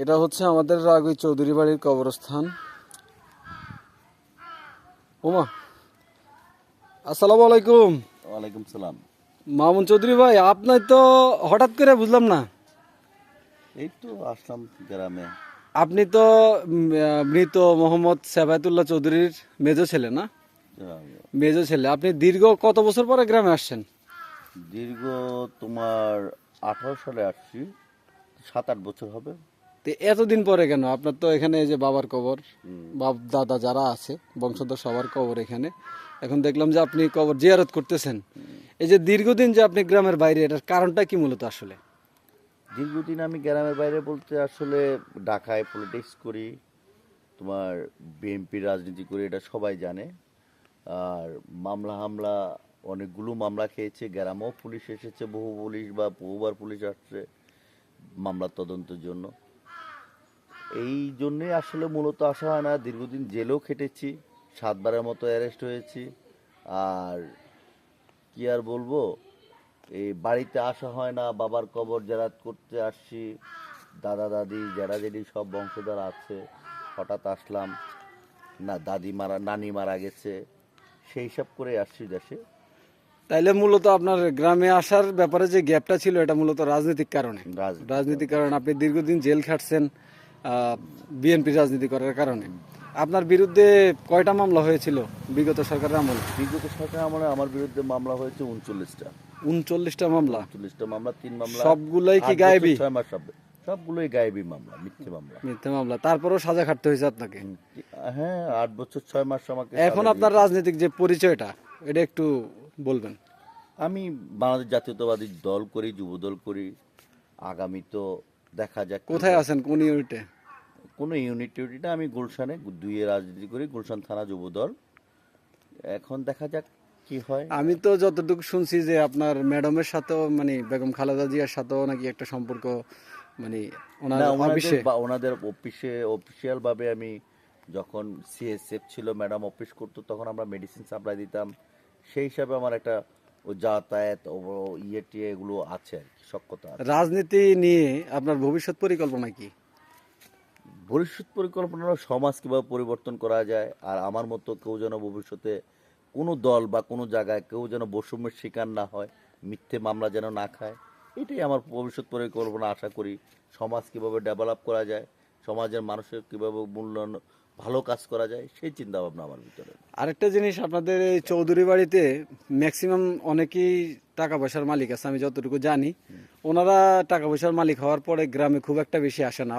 এটা হচ্ছে আমাদের রাগই চৌধুরী বাড়ির কবরস্থান। ওমা, আসসালামু আলাইকুম। ওয়ালাইকুম সালাম। মামুন চৌধুরী ভাই, আপনার তো হঠাৎ করে বুঝলাম না। এই তো আসলাম গ্রামে। আপনি তো মৃত মোহাম্মদ সেবায়েতুল্লাহ চৌধুরীর মেজো ছেলে না? আহ, মেজো ছেলে। আপনি দীর্ঘ কত বছর পরে গ্রামে আসছেন? দীর্ঘ তোমার 18 সালে আসছি, 7-8 বছর হবে। তো এতদিন পরে কেন? আপনার তো এখানে এই যে বাবার কবর, বাপ দাদা যারা আছে বংশধর সবার কবর এখানে। এখন দেখলাম যে আপনি কবর জিয়ারত করতেছেন। এই যে দীর্ঘদিন যে আপনি গ্রামের বাইরে, এটার কারণটা কি মূলত আসলে? দীর্ঘদিন আমি গ্রামের বাইরে বলতে আসলে ঢাকায় পলিটিক্স করি, তোমার বিএনপি রাজনীতি করি, এটা সবাই জানে। আর মামলা হামলা, অনেকগুলো মামলা খেয়েছে, গ্রামেও পুলিশ এসেছে, বহু পুলিশ বা বহুবার পুলিশ আসছে মামলার তদন্তের জন্য। এই জন্যে আসলে মূলত আসা হয় না। দীর্ঘদিন জেলেও খেটেছি, 7বারের মতো অ্যারেস্ট হয়েছি। আর কি আর বলবো, এই বাড়িতে আসা হয় না, বাবার কবর জিয়ারত করতে আসছি, দাদা দাদি জ্যাঠা জেঠি সব বংশধর আছে। হঠাৎ আসলাম, না নানি মারা গেছে, সেই সব করে আসছি দেশে। তাইলে মূলত আপনার গ্রামে আসার ব্যাপারে যে গ্যাপটা ছিল, এটা মূলত রাজনৈতিক কারণে। রাজনীতি রাজনৈতিক কারণে আপনি দীর্ঘদিন জেল খাটছেন বিএনপি রাজনীতি করার কারণে। আপনার বিরুদ্ধে কয়টা মামলা হয়েছিল বিগত সরকারের আমলে? বিগত সরকার আমলে আমার বিরুদ্ধে মামলা হয়েছে 39টা। 39টা মামলা। 39টা মামলা, 3 মামলা সবগুলাই কি 8 বছর গায়েবী? 6 মাস হবে। সবগুলোই গায়েবী মামলা, মিথ্যে মামলা। মিথ্যা মামলা, তারপরেও সাজা খাটতে হয়েছে আপনাকে। হ্যাঁ, 8 বছর 6 মাস আমাকে এখন সাজা আপনার দিয়েছে। রাজনৈতিক যে পরিচয়টা, এটা একটু বলবেন। আমি বাংলাদেশ জাতীয়তাবাদী দল করি, যুব দল করি। আগামী তো দেখা যাক কি কোথায় হয়। আছেন, কোন ইউনিটে? কোনো ইউনিটি না, আমি গুলশানে 2-এ রাজনীতি করি, গুলশান থানা যুব দল। এখন দেখা যাক কি হয়। আমি তো যতটুকু শুনছি যে আপনার ম্যাডামের সাথেও, মানে বেগম খালেদা জিয়ার সাথেও নাকি একটা সম্পর্ক, মানে ওনার না, ওনাদের অফিসে। ওনাদের অফিসিয়াল ভাবে আমি যখন সিএসএফ ছিল, ম্যাডাম অফিস করতো, তখন আমরা মেডিসিন সাপ্লাই দিতাম। সেই হিসাবে আমার একটা ও যাতায়াত ও ইয়ে টিয়ে এগুলো আছে আর কি, সক্ষতা আছে। রাজনীতি নিয়ে আপনার ভবিষ্যৎ পরিকল্পনা কি? ভবিষ্যৎ পরিকল্পনা হলো সমাজ কীভাবে পরিবর্তন করা যায়, আর আমার মতো কেউ যেন ভবিষ্যতে কোনো দল বা কোনো জায়গায় কেউ যেন বৈষম্যের শিকার না হয়, মিথ্যে মামলা যেন না খায়। এটাই আমার ভবিষ্যৎ পরিকল্পনা। আশা করি সমাজ কীভাবে ডেভেলপ করা যায়, সমাজের মানুষের কীভাবে মূল্যায়ন, ভালো কাজ করা যায়, সেই চিন্তা ভাবনা আমার ভিতরে। আরেকটা জিনিস, আপনাদের এই চৌধুরী বাড়িতে ম্যাক্সিমাম অনেকেই টাকা পয়সার মালিক আছে, আমি যতটুকু জানি। ওনারা টাকা পয়সার মালিক হওয়ার পরে গ্রামে খুব একটা বেশি আসে না।